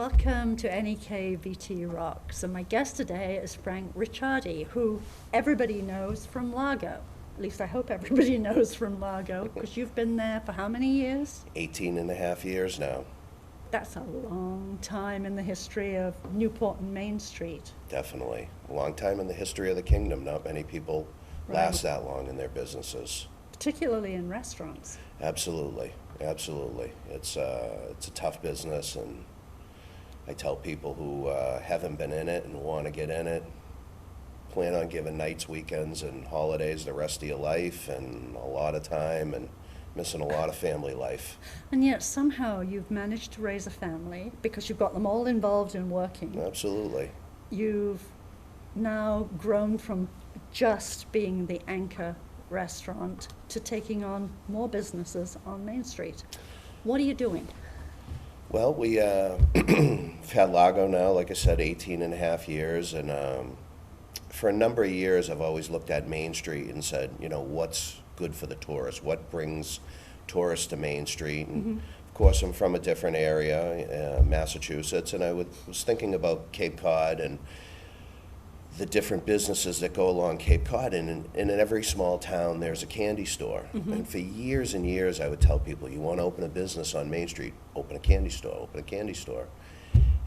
Welcome to NEK VT Rocks, and my guest today is Frank Richardi, who everybody knows from Largo. At least I hope everybody knows from Largo, because you've been there for how many years? 18 and a half years now. That's a long time in the history of Newport and Main Street. Definitely. A long time in the history of the kingdom. Not many people last that long in their businesses. Particularly in restaurants. Absolutely. Absolutely. It's a tough business, and I tell people who haven't been in it and want to get in it, plan on giving nights, weekends, and holidays the rest of your life, and a lot of time, and missing a lot of family life. And yet somehow you've managed to raise a family because you've got them all involved in working. Absolutely. You've now grown from just being the anchor restaurant to taking on more businesses on Main Street. What are you doing? Well, we've had Largo now, like I said, 18 and a half years, and for a number of years I've always looked at Main Street and said, you know, what's good for the tourists? What brings tourists to Main Street? And of course, I'm from a different area, Massachusetts, and I was thinking about Cape Cod and the different businesses that go along Cape Cod, and in every small town there's a candy store. And for years and years I would tell people, you want to open a business on Main Street, open a candy store, open a candy store.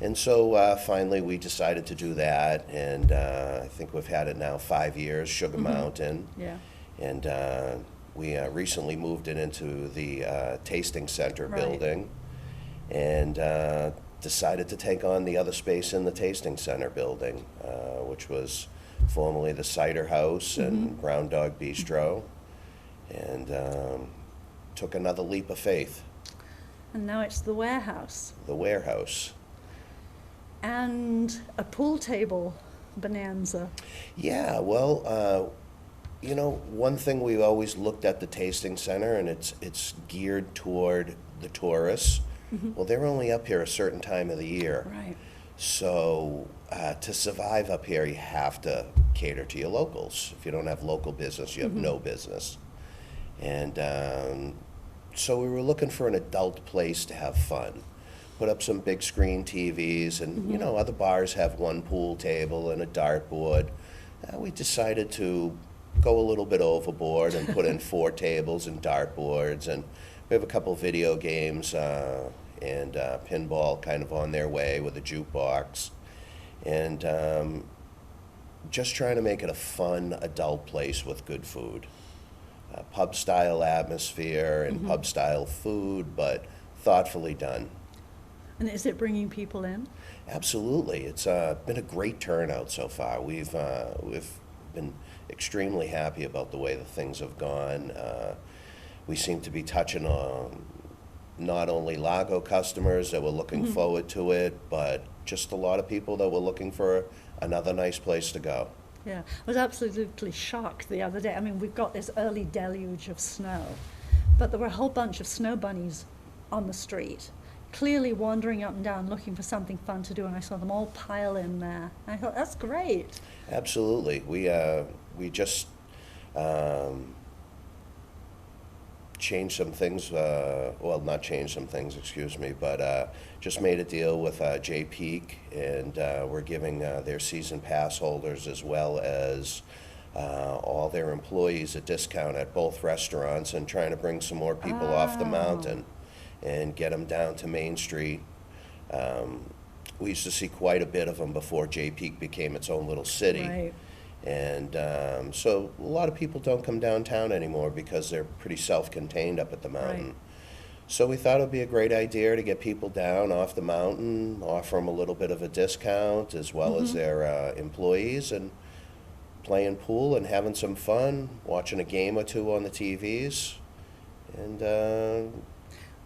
And so finally we decided to do that, and I think we've had it now 5 years, Sugar Mountain. Yeah. And we recently moved it into the tasting center building, and decided to take on the other space in the tasting center building, which was formerly the Cider House and Brown Dog Bistro, and took another leap of faith. And now it's the warehouse. The warehouse. And a pool table bonanza. Yeah, well, you know, one thing we've always looked at the tasting center, and it's geared toward the tourists. Well, they're only up here a certain time of the year. Right. So to survive up here, you have to cater to your locals. If you don't have local business, you have no business. And so we were looking for an adult place to have fun. Put up some big screen TVs, and you know, other bars have one pool table and a dartboard. We decided to go a little bit overboard and put in 4 tables and dartboards, and we have a couple video games and pinball kind of on their way with a jukebox, and just trying to make it a fun adult place with good food. Pub-style atmosphere and pub-style food, but thoughtfully done. And is it bringing people in? Absolutely. It's been a great turnout so far. We've been extremely happy about the way that things have gone. We seem to be touching on not only Largo customers that were looking forward to it, but just a lot of people that were looking for another nice place to go. Yeah, I was absolutely shocked the other day. I mean, we've got this early deluge of snow, but there were a whole bunch of snow bunnies on the street, clearly wandering up and down looking for something fun to do, and I saw them all pile in there. I thought, that's great. Absolutely. We just changed some things, well, not changed some things, excuse me, but just made a deal with J Peak, and we're giving their season pass holders as well as all their employees a discount at both restaurants, and trying to bring some more people off the mountain and get them down to Main Street. We used to see quite a bit of them before J Peak became its own little city. Right. And so a lot of people don't come downtown anymore because they're pretty self-contained up at the mountain. Right. So we thought it would be a great idea to get people down off the mountain, offer them a little bit of a discount, as well as their employees, and playing pool and having some fun, watching a game or two on the TVs. And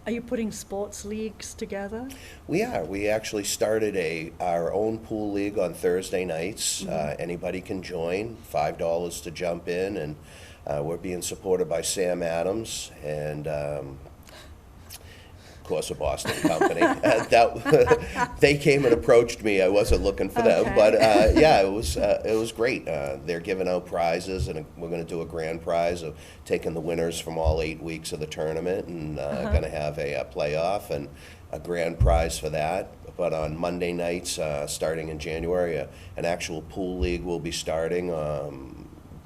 Are you putting sports leagues together? we are. We actually started our own pool league on Thursday nights. Anybody can join, $5 to jump in, and we're being supported by Sam Adams and of course, a Boston company. They came and approached me. I wasn't looking for them, but yeah, it was great. They're giving out prizes, and we're going to do a grand prize of taking the winners from all 8 weeks of the tournament, and going to have a playoff. And a grand prize for that. But on Monday nights, starting in January, an actual pool league will be starting.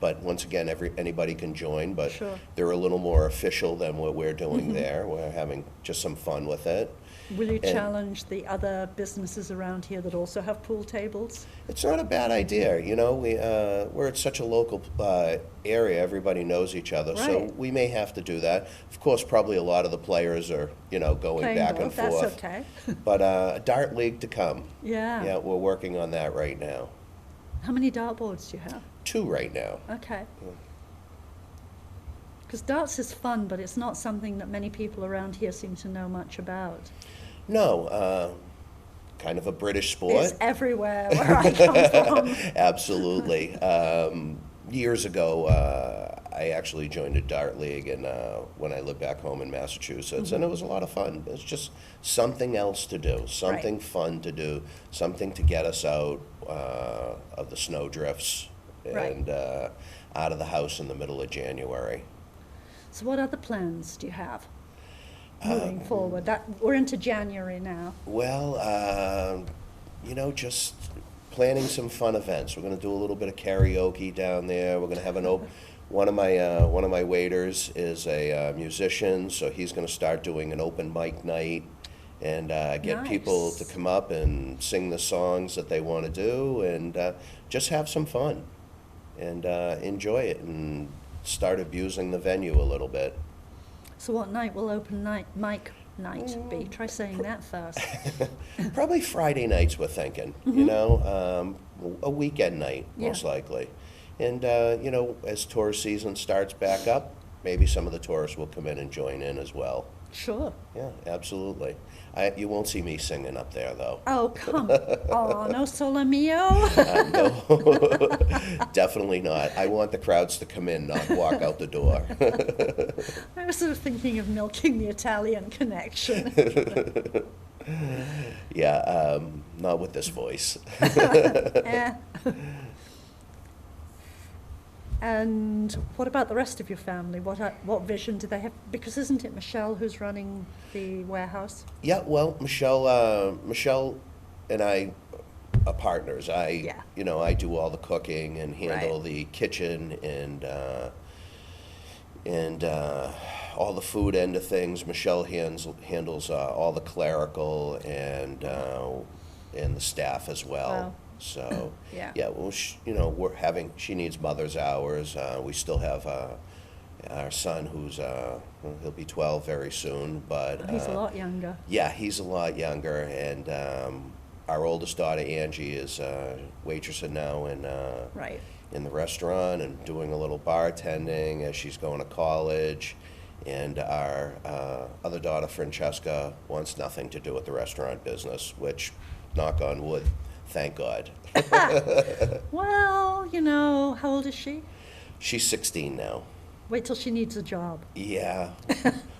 But once again, anybody can join, but Sure. they're a little more official than what we're doing there. We're having just some fun with it. Will you And challenge the other businesses around here that also have pool tables? it's not a bad idea, you know. We're at such a local area; everybody knows each other, so Right. we may have to do that. Of course, probably a lot of the players are, going Playing back and both, that's forth. okay. But a dart league to come. Yeah. Yeah, we're working on that right now. How many dartboards do you have? 2 right now. Okay. Because darts is fun, but it's not something that many people around here seem to know much about. No, kind of a British sport. It's everywhere where I come from. Absolutely. Years ago, I actually joined a dart league, and when I lived back home in Massachusetts, and it was a lot of fun. It's just something else to do, something fun to do, something to get us out of the snow drifts and out of the house in the middle of January. So what other plans do you have moving forward? We're into January now. Well, just planning some fun events. We're going to do a little bit of karaoke down there. We're going to have one of my waiters is a musician, so he's going to start doing an open mic night and get people to Nice. come up and sing the songs that they want to do, and just have some fun and enjoy it and start abusing the venue a little bit. So what night will open mic night be? Try saying that first. Probably Friday nights, we're thinking, a weekend night, most likely. And, as tourist season starts back up, maybe some of the tourists will come in and join in as well. Sure. Yeah, absolutely. You won't see me singing up there, though. Oh, come. Oh, no sole mio. No, definitely not. I want the crowds to come in, not walk out the door. I was sort of thinking of milking the Italian connection. Yeah, not with this voice. Eh. And what about the rest of your family? What vision do they have? Because isn't it Michelle who's running the warehouse? Yeah, well, Michelle and I are partners. I do all the cooking and handle the kitchen and all the food end of things. Michelle handles all the clerical and the staff as well. Wow. So Yeah. well, she needs mother's hours. We still have our son who's he'll be 12 very soon, but He's a lot younger. yeah, he's a lot younger, and our oldest daughter Angie is waitressing now in the restaurant and doing a little bartending as she's going to college. And our other daughter Francesca wants nothing to do with the restaurant business, which, knock on wood, thank God. Well, how old is she? She's 16 now. Wait till she needs a job. Yeah.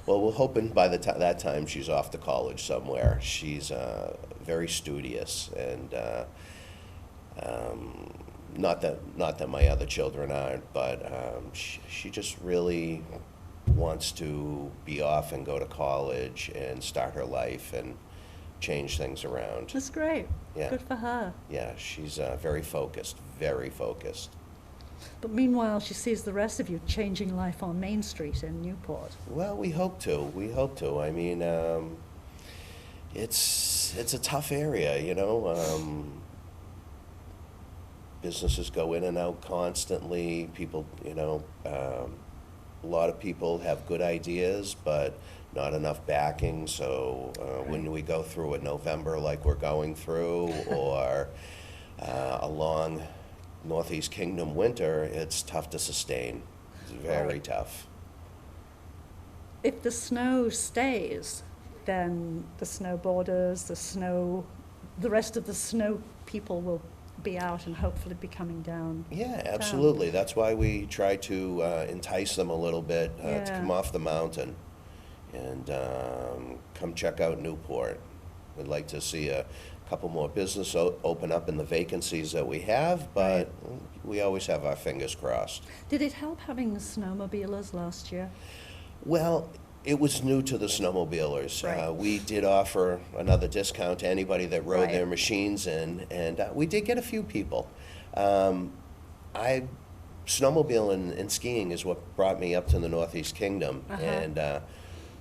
Well, we're hoping by that time she's off to college somewhere. She's very studious, and not that my other children aren't, but she just really wants to be off and go to college and start her life and change things around. That's great. Yeah. Good for her. Yeah, she's very focused, very focused. But meanwhile, she sees the rest of you changing life on Main Street in Newport. Well, we hope to. We hope to. I mean, it's a tough area, businesses go in and out constantly. People, a lot of people have good ideas, but not enough backing. So when we go through a November like we're going through, or a long Northeast Kingdom winter, it's tough to sustain. It's very tough. If the snow stays, then the snowboarders, the rest of the snow people will be out and hopefully be coming down. Yeah, absolutely. That's why we try to entice them a little bit to Yeah. come off the mountain and come check out Newport. We'd like to see a couple more business open up in the vacancies that we have, but we always have our fingers crossed. Did it help having the snowmobilers last year? Well, It was new to the snowmobilers. Right. We did offer another discount to anybody that rode Right. their machines in, and we did get a few people. I snowmobiling and skiing is what brought me up to the Northeast Kingdom, and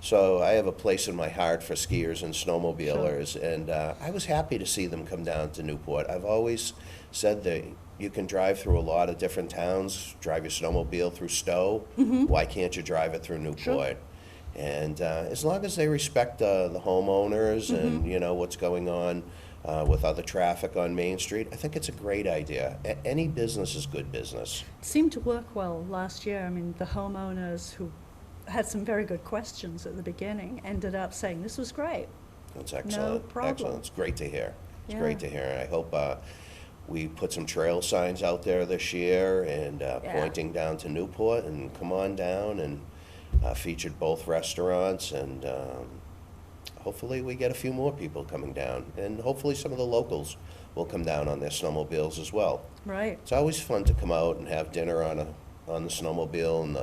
so I have a place in my heart for skiers and snowmobilers, and I was happy to see them come down to Newport. I've always said that you can drive through a lot of different towns, drive your snowmobile through Stowe. Why can't you drive it through Newport? Sure. And as long as they respect the homeowners and you know what's going on with other traffic on Main Street, I think it's a great idea. Any business is good business. It seemed to work well last year. I mean, the homeowners who had some very good questions at the beginning ended up saying this was great. That's excellent. problem. Excellent. It's great to hear. It's Yeah. great to hear. And I hope we put some trail signs out there this year and pointing down to Newport, and come on down, and featured both restaurants, and hopefully we get a few more people coming down, and hopefully some of the locals will come down on their snowmobiles as well. Right. It's always fun to come out and have dinner on the snowmobile and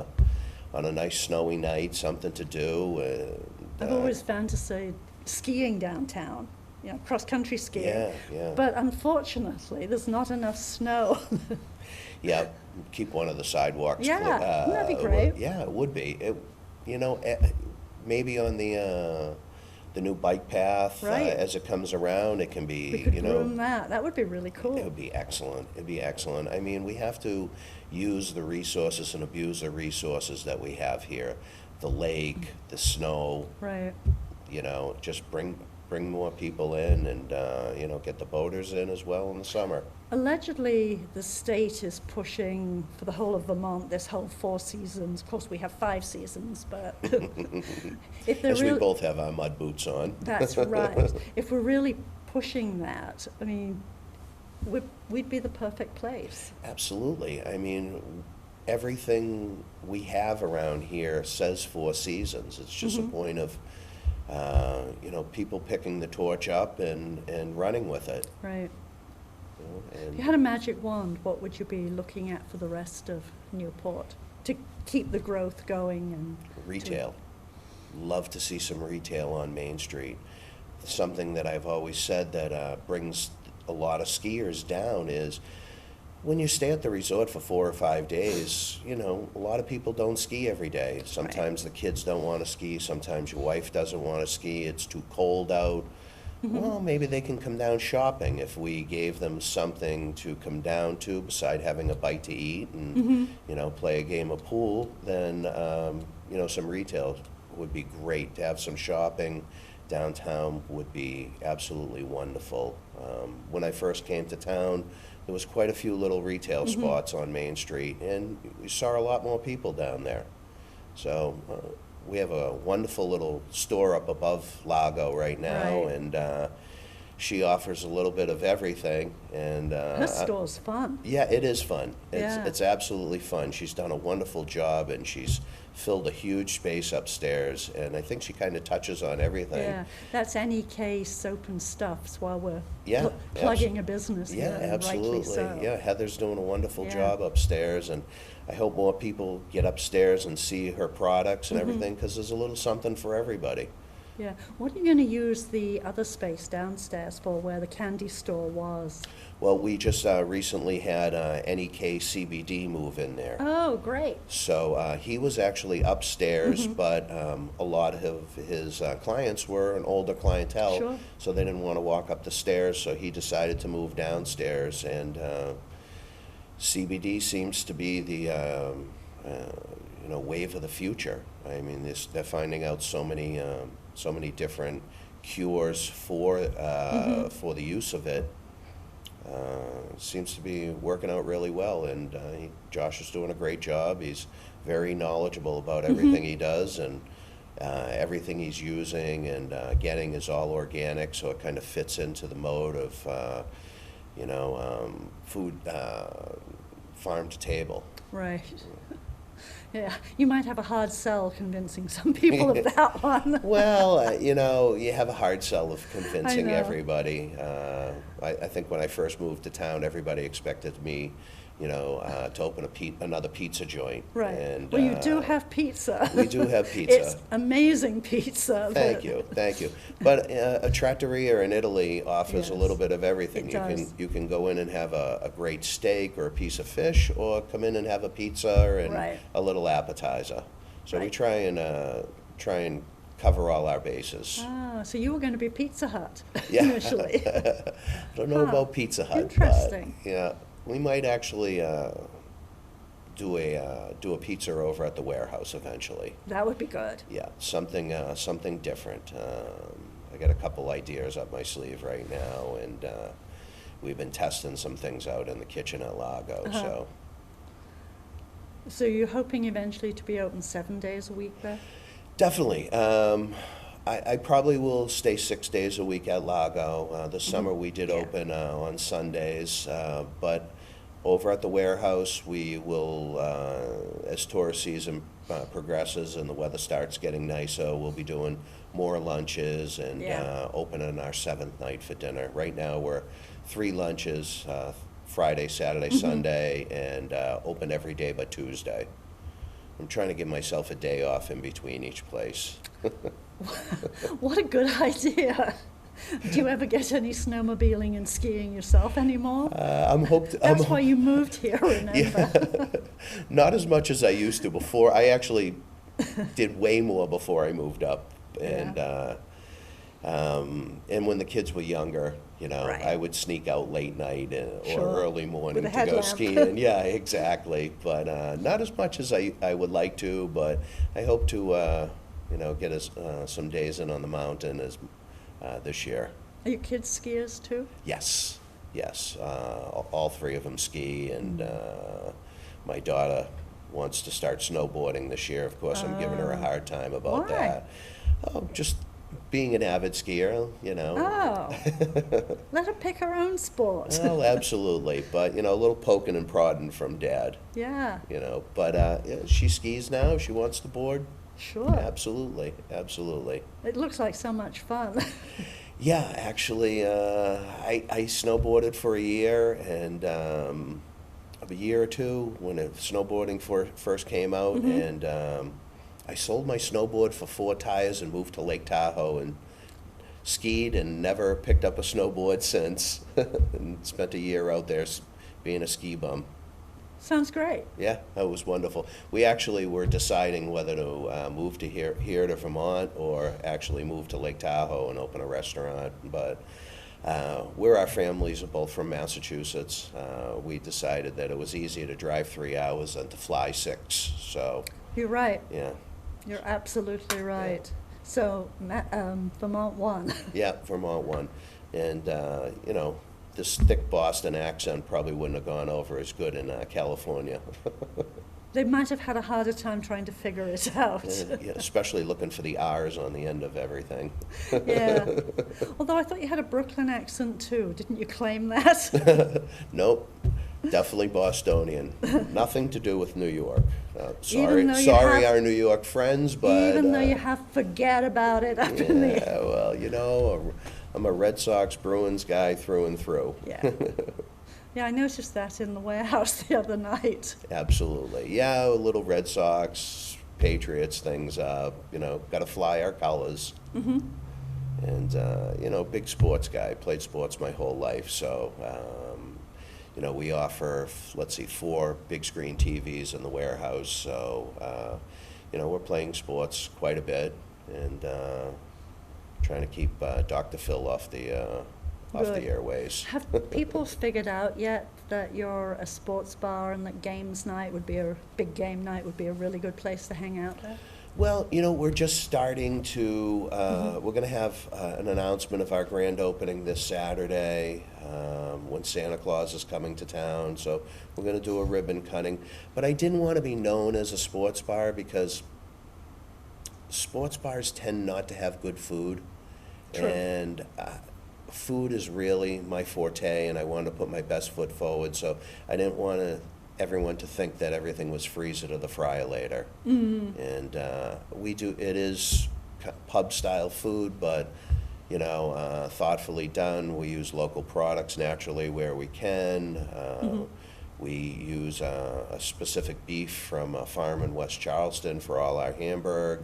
on a nice snowy night, something to do. I've always fancied skiing downtown, you know, cross-country skiing. Yeah, yeah. But unfortunately, there's not enough snow. Yeah, keep one of the sidewalks. Yeah, clear. that'd be great. Yeah, it would be. You know, maybe on the new bike path, Right. as it comes around, it can be, We could you know, groom that. That would be really it cool. would be excellent. It'd be excellent. I mean, we have to use the resources and abuse the resources that we have here. The lake, the snow, Right. you know, just bring more people in, and, you know, get the boaters in as well in the summer. Allegedly, the state is pushing for the whole of Vermont this whole 4 seasons. Of course, we have 5 seasons, but if they're As we really, both have our mud boots on. that's right. If we're really pushing that, I mean, we'd be the perfect place. Absolutely. I mean, everything we have around here says 4 seasons. It's just a point of, you know, people picking the torch up and running with it. Right. You know, If and you had a magic wand, what would you be looking at for the rest of Newport to keep the growth going and retail. Love to see some retail on Main Street. Something that I've always said that brings a lot of skiers down is when you stay at the resort for 4 or 5 days, you know, a lot of people don't ski every day. Sometimes the kids don't want to ski, sometimes your wife doesn't want to ski, it's too cold out. Well, maybe they can come down shopping if we gave them something to come down to beside having a bite to eat and, you know, play a game of pool. Then, you know, some retail would be great. To have some shopping downtown would be absolutely wonderful. When I first came to town, there was quite a few little retail spots on Main Street, and we saw a lot more people down there. So we have a wonderful little store up above Lago right now, Right. and she offers a little bit of everything. And her store's fun. yeah, it is fun. Yeah. It's absolutely fun. She's done a wonderful job, and she's filled a huge space upstairs, and I think she kind of touches on everything. Yeah, that's NEK Soap and Stuffs while we're Yeah, plugging a business Yeah, here, and rightly absolutely. so. Yeah, Heather's doing a wonderful Yeah. job upstairs, and I hope more people get upstairs and see her products and everything, because there's a little something for everybody. Yeah. What are you going to use the other space downstairs for, where the candy store was? Well, we just recently had NEK CBD move in there. Oh, great. So he was actually upstairs, but a lot of his clients were an older clientele, Sure. so they didn't want to walk up the stairs, so he decided to move downstairs. And CBD seems to be the you know, wave of the future. I mean, they're finding out so many different cures for the use of it. Seems to be working out really well, and Josh is doing a great job. He's very knowledgeable about everything he does, and everything he's using and getting is all organic, so it kind of fits into the mode of, you know, food, farm to table. Right. Yeah, you might have a hard sell convincing some people of that one. Well, you know, you have a hard sell of convincing know. everybody. I think when I first moved to town, everybody expected me to open another pizza joint. Right. And, well, you do have pizza. We do have pizza. It's amazing pizza. Thank you. But a trattoria in Italy offers a Yes, little bit of everything. it does. You can go in and have a great steak or a piece of fish, or come in and have a pizza and Right. a little appetizer. So we Right. try and cover all our bases. Ah, so you were going to be Pizza Hut Yeah. initially. I don't know Huh. about Pizza Hut, Interesting. but yeah, we might actually do a pizza over at the warehouse eventually. That would be good. Yeah, something different. I got a couple ideas up my sleeve right now, and we've been testing some things out in the kitchen at Lago. Uh-huh. So you're hoping eventually to be open 7 days a week there? Definitely. I probably will stay 6 days a week at Lago. This summer we did Yeah. open on Sundays, but over at the warehouse we will, as tourist season progresses and the weather starts getting nicer, we'll be doing more lunches and Yeah. opening our 7th night for dinner. Right now we're 3 lunches, Friday, Saturday, Sunday, and open every day but Tuesday. I'm trying to give myself a day off in between each place. What a good idea. Do you ever get any snowmobiling and skiing yourself anymore? That's why you moved here, remember? Not as much as I used to before. I actually did way more before I moved up, and when the kids were younger, Right. I would sneak out late night or Sure. early morning With a to go headlamp. skiing. Yeah, exactly. But not as much as I would like to. But I hope to get us some days in on the mountain this year. Are your kids skiers too? Yes. All 3 of them ski, and my daughter wants to start snowboarding this year. Of course, I'm giving her a hard time about Why? that. Oh, just being an avid skier, Oh, let her pick her own sport. Well, absolutely. But, a little poking and prodding from Dad, Yeah, But yeah, she skis now. She wants to board. sure. Absolutely. It looks like so much fun. Yeah, actually, I snowboarded for a year, and a year or two when snowboarding first came out, and I sold my snowboard for 4 tires and moved to Lake Tahoe and skied and never picked up a snowboard since, and spent a year out there being a ski bum. Sounds great. Yeah, that was wonderful. We actually were deciding whether to move to here to Vermont, or actually move to Lake Tahoe and open a restaurant. But where our families are both from Massachusetts, we decided that it was easier to drive 3 hours than to fly 6. So, You're right. yeah. You're absolutely right. So, Vermont won. Yeah, Vermont won. And, this thick Boston accent probably wouldn't have gone over as good in California. They might have had a harder time trying to figure it out. Yeah, especially looking for the R's on the end of everything. Yeah. Although I thought you had a Brooklyn accent too. Didn't you claim that? Nope, definitely Bostonian. Nothing to do with New York. Even though you Sorry, have- our New York friends, but Even though you have forget about it up in the... yeah, well, I'm a Red Sox Bruins guy through and through. Yeah. Yeah, I noticed that in the warehouse the other night. Absolutely. Yeah, a little Red Sox, Patriots things up. Got to fly our colors. And big sports guy. Played sports my whole life, so. We offer, 4 big screen TVs in the warehouse, so, we're playing sports quite a bit, and trying to keep Dr. Phil off the Good. airways. Have people figured out yet that you're a sports bar and that big game night would be a really good place to hang out there? Well, we're just starting to, we're going to have an announcement of our grand opening this Saturday, when Santa Claus is coming to town, so we're going to do a ribbon cutting. But I didn't want to be known as a sports bar because sports bars tend not to have good food. True. And food is really my forte, and I wanted to put my best foot forward, so I didn't want everyone to think that everything was freeze it or the fry it later. And it is pub style food, but thoughtfully done. We use local products naturally where we can. We use a specific beef from a farm in West Charleston for all our Hamburg,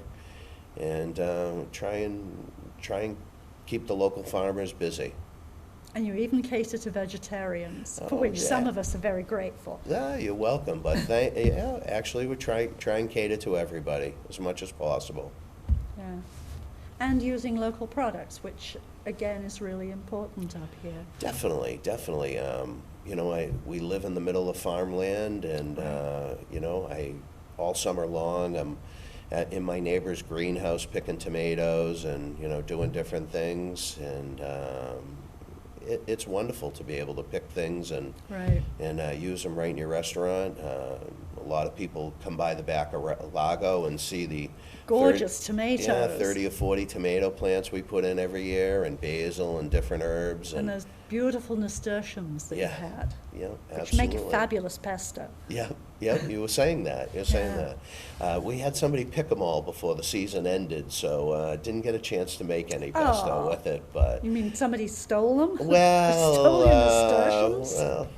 and try and keep the local farmers busy. And you even cater to vegetarians, for Oh, which some yeah. of us are very grateful. Yeah, you're welcome. But yeah, actually, we try and cater to everybody as much as possible. Yeah. And using local products, which again is really important up here. Definitely, definitely. You know, we live in the middle of farmland, and you know, all summer long I'm in my neighbor's greenhouse picking tomatoes and, you know, doing different things, and it's wonderful to be able to pick things and Right. use them right in your restaurant. A lot of people come by the back of Lago and see the Gorgeous 30 tomatoes. Yeah, 30 or 40 tomato plants we put in every year, and basil and different herbs. And those beautiful nasturtiums that Yeah. you had, Yeah, which absolutely. make a fabulous pesto. Yeah, yeah, you were saying that. You're saying Yeah. that. We had somebody pick them all before the season ended, so didn't get a chance to make any pesto Aw. with it. But You mean somebody stole them? well, Stole your nasturtiums? well,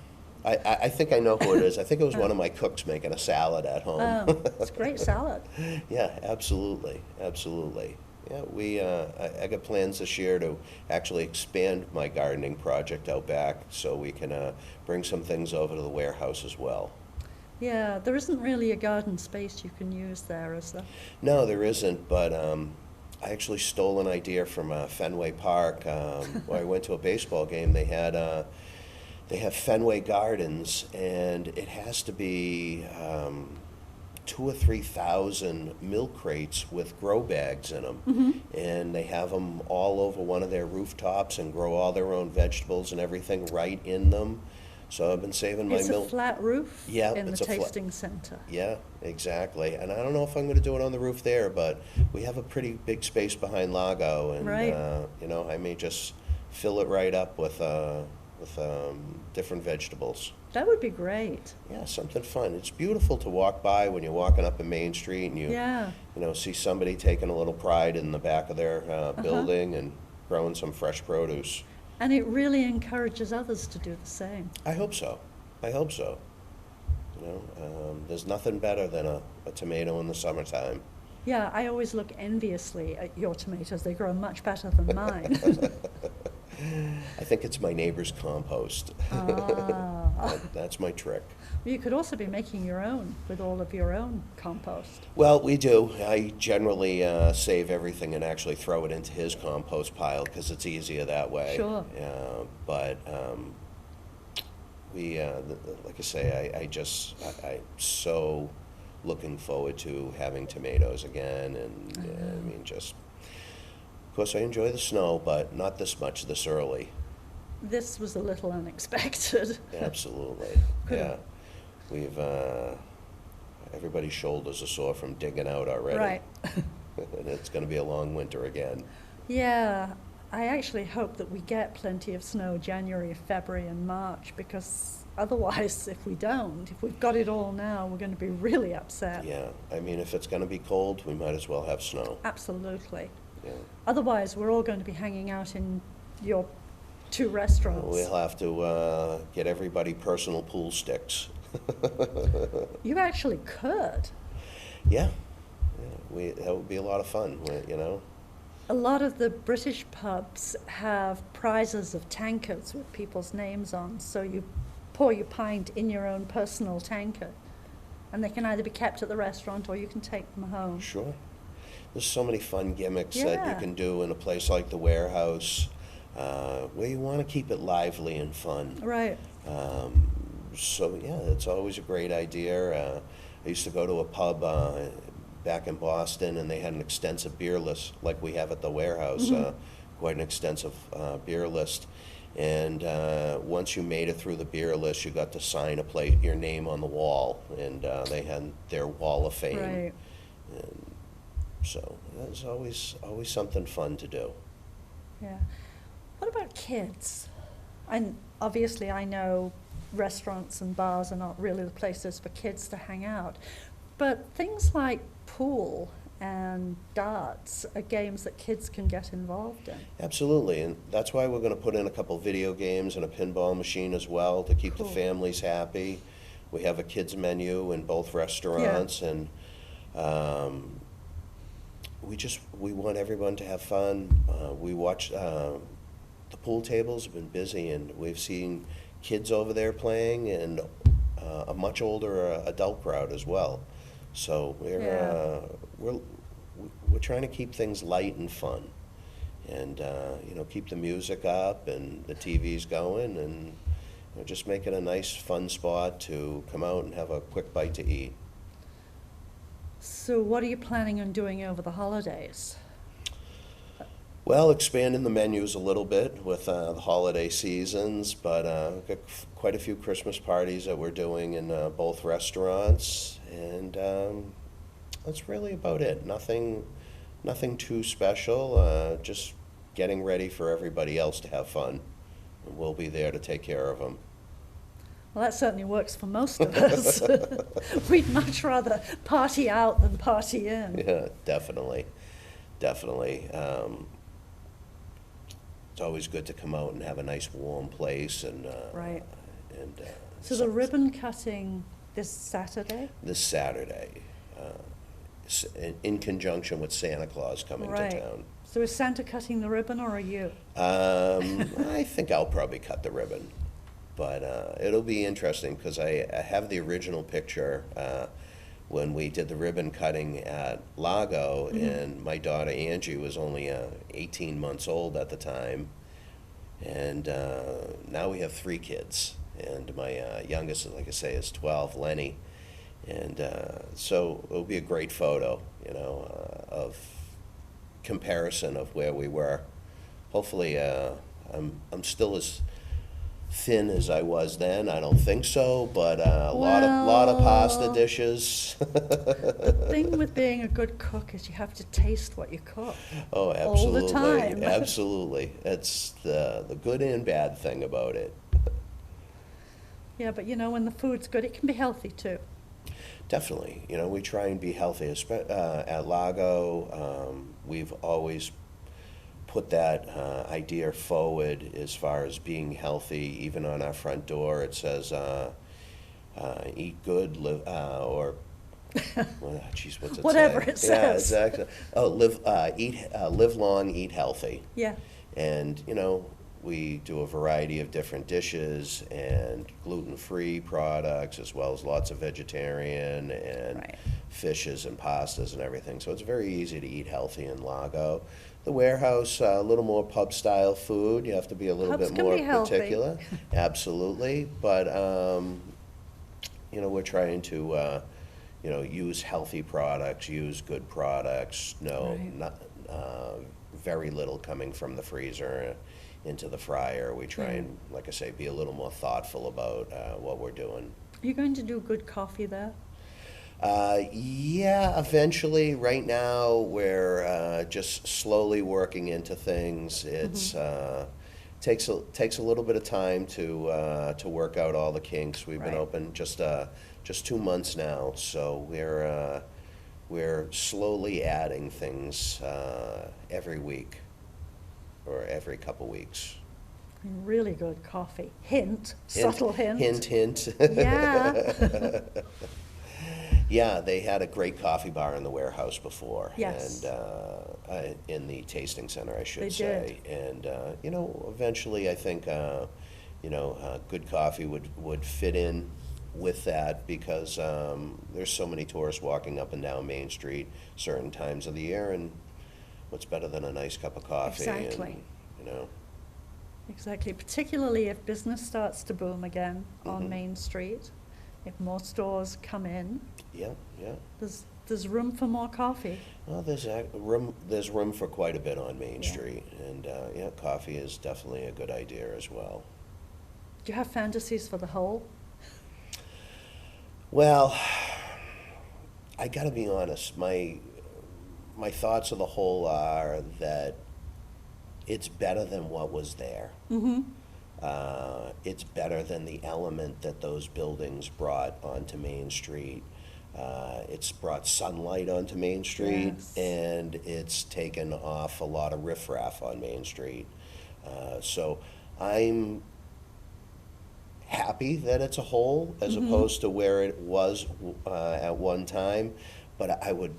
I think I know who it is. I think it was one of my cooks making a salad at home. Oh, it's great salad. Yeah, absolutely, absolutely. Yeah, I got plans this year to actually expand my gardening project out back, so we can bring some things over to the warehouse as well. Yeah, there isn't really a garden space you can use there, is there? No, there isn't, but I actually stole an idea from Fenway Park. Where I went to a baseball game. They have Fenway Gardens, and it has to be 2,000 or 3,000 milk crates with grow bags in them, and they have them all over one of their rooftops and grow all their own vegetables and everything right in them. So I've been saving my It's a milk. flat roof Yeah, in the it's a flat- tasting center. Yeah, exactly. And I don't know if I'm going to do it on the roof there, but we have a pretty big space behind Lago, and Right. you know, I may just fill it right up with different vegetables. That would be great. Yeah, something fun. It's beautiful to walk by when you're walking up a main street and Yeah. you know, see somebody taking a little pride in the back of their building and growing some fresh produce. And it really encourages others to do the same. I hope so. I hope so. You know, there's nothing better than a tomato in the summertime. Yeah, I always look enviously at your tomatoes. They grow much better than mine. I think it's my neighbor's compost. Ah. That's my trick. You could also be making your own with all of your own compost. Well, we do. I generally save everything and actually throw it into his compost pile because it's easier that way. Sure. But like I say, I'm so looking forward to having tomatoes again, and I mean, just. Of course, I enjoy the snow, but not this much this early. This was a little unexpected. Absolutely. Could've- Yeah. We've, everybody's shoulders are sore from digging out already. Right. And it's going to be a long winter again. Yeah, I actually hope that we get plenty of snow January, February, and March, because otherwise, if we don't, if we've got it all now, we're going to be really upset. Yeah. I mean, if it's going to be cold, we might as well have snow. Absolutely. Yeah. Otherwise, we're all going to be hanging out in your two restaurants. We'll have to get everybody personal pool sticks. You actually could. Yeah. That would be a lot of fun, you know. A lot of the British pubs have prizes of tankards with people's names on, so you pour your pint in your own personal tankard, and they can either be kept at the restaurant or you can take them home. Sure. There's so many fun gimmicks that Yeah. you can do in a place like the warehouse, where you want to keep it lively and fun. Right. So yeah, it's always a great idea. I used to go to a pub back in Boston, and they had an extensive beer list, like we have at the warehouse, quite an extensive beer list. And once you made it through the beer list, you got to sign your name on the wall, and they had their wall of fame. Right. And so there's always something fun to do. Yeah. What about kids? And obviously I know restaurants and bars are not really the places for kids to hang out, but things like pool and darts are games that kids can get involved in. Absolutely, and that's why we're going to put in a couple video games and a pinball machine as well to keep Cool. the families happy. we have a kids menu in both restaurants, and we want everyone to have fun. We watch the pool tables have been busy, and we've seen kids over there playing, and a much older adult crowd as well. So we're trying to keep things light and fun, and keep the music up and the TVs going, and just make it a nice fun spot to come out and have a quick bite to eat. So what are you planning on doing over the holidays? Well, expanding the menus a little bit with the holiday seasons, but we've got quite a few Christmas parties that we're doing in both restaurants, and that's really about it. Nothing too special, just getting ready for everybody else to have fun, and we'll be there to take care of them. Well, that certainly works for most of us. We'd much rather party out than party in. Yeah, definitely. It's always good to come out and have a nice warm place, and Right. And So the ribbon cutting this Saturday? this Saturday, in conjunction with Santa Claus coming to Right. town. So is Santa cutting the ribbon, or are you? I think I'll probably cut the ribbon, but it'll be interesting because I have the original picture when we did the ribbon cutting at Lago, and my daughter Angie was only 18 months old at the time, and now we have 3 kids, and my youngest, like I say, is 12, Lenny, and so it'll be a great photo, of comparison of where we were. Hopefully, I'm still as thin as I was then. I don't think so, but a lot of pasta dishes. The thing with being a good cook is you have to taste what you cook. Oh, absolutely. All the time. Absolutely. That's the good and bad thing about it. Yeah, but when the food's good, it can be healthy too. Definitely. We try and be healthy. At Lago, we've always put that idea forward as far as being healthy. Even on our front door, it says, eat good, live, or, well, geez, what's it Whatever say? it says. Yeah, exactly. Oh, live long, eat healthy. Yeah. And, we do a variety of different dishes and gluten-free products, as well as lots of vegetarian and Right. fishes and pastas and everything. So it's very easy to eat healthy in Lago. The warehouse, a little more pub-style food. You have to be a little Pubs bit can more be healthy. particular. Absolutely. But, we're trying to, use healthy products, use good products. Right. Not, very little coming from the freezer into the fryer. We try and, like I say, be a little more thoughtful about what we're doing. Are you going to do good coffee there? Yeah, eventually. Right now, we're just slowly working into things. It's takes a little bit of time to work out all the kinks. We've been Right. open just 2 months now, so we're slowly adding things every week or every couple weeks. Really good coffee. Subtle hint. Hint. Yeah. Yeah, they had a great coffee bar in the warehouse before. Yes. And in the tasting center, I should They say. And, eventually I think, good coffee would fit in with that because there's so many tourists walking up and down Main Street certain times of the year, and what's better than a nice cup of coffee? Exactly. And. Exactly. Particularly if business starts to boom again on Main Street, if more stores come in, Yeah. there's room for more coffee. Well, there's room for quite a bit on Main Yeah. Street, and coffee is definitely a good idea as well. Do you have fantasies for the whole? Well, I gotta be honest, my thoughts of the whole are that it's better than what was there. It's better than the element that those buildings brought onto Main Street. It's brought sunlight onto Main Street, Yes. and it's taken off a lot of riffraff on Main Street. So I'm happy that it's a hole as opposed to where it was at one time, but I would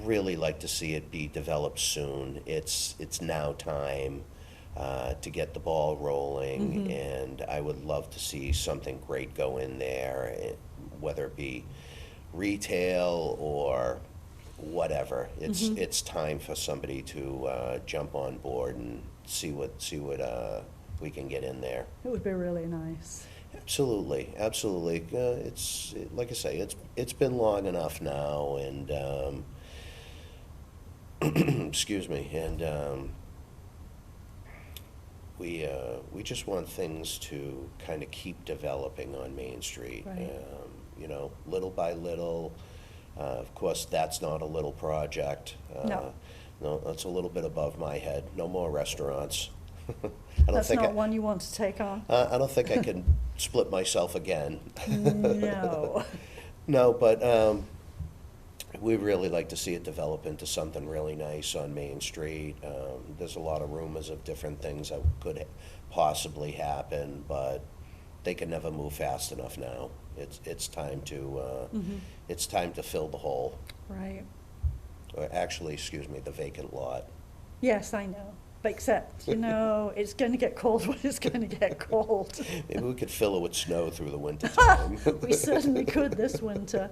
really like to see it be developed soon. It's now time to get the ball rolling, and I would love to see something great go in there, whether it be retail or whatever. It's time for somebody to jump on board and see what we can get in there. It would be really nice. Absolutely, absolutely. Like I say, it's been long enough now, and excuse me, and we just want things to kind of keep developing on Main Street. Right. You know, little by little. Of course, that's not a little project. No. No, that's a little bit above my head. No more restaurants. That's not one you want to take on? I don't think I can split myself again. No. No, but we'd really like to see it develop into something really nice on Main Street. There's a lot of rumors of different things that could possibly happen, but they can never move fast enough now. It's time to it's time to fill the hole. Right. Or actually, excuse me, the vacant lot. Yes, I know. But except, you know, it's going to get cold when it's going to get cold. Maybe we could fill it with snow through the winter time. We certainly could this winter.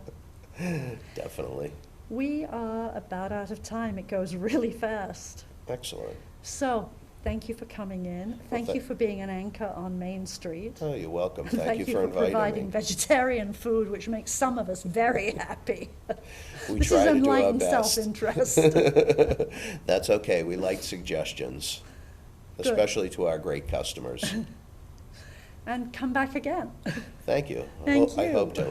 Definitely. We are about out of time. It goes really fast. Excellent. So, thank you for coming in. Thank you for being an anchor on Main Street. Oh, you're welcome. Thank you Thank for inviting providing me. vegetarian food, which makes some of us very happy. We This try is to do our enlightened best. self-interest. That's okay. We like suggestions, especially to our great customers. And come back again. Thank you. Thank I you. hope to.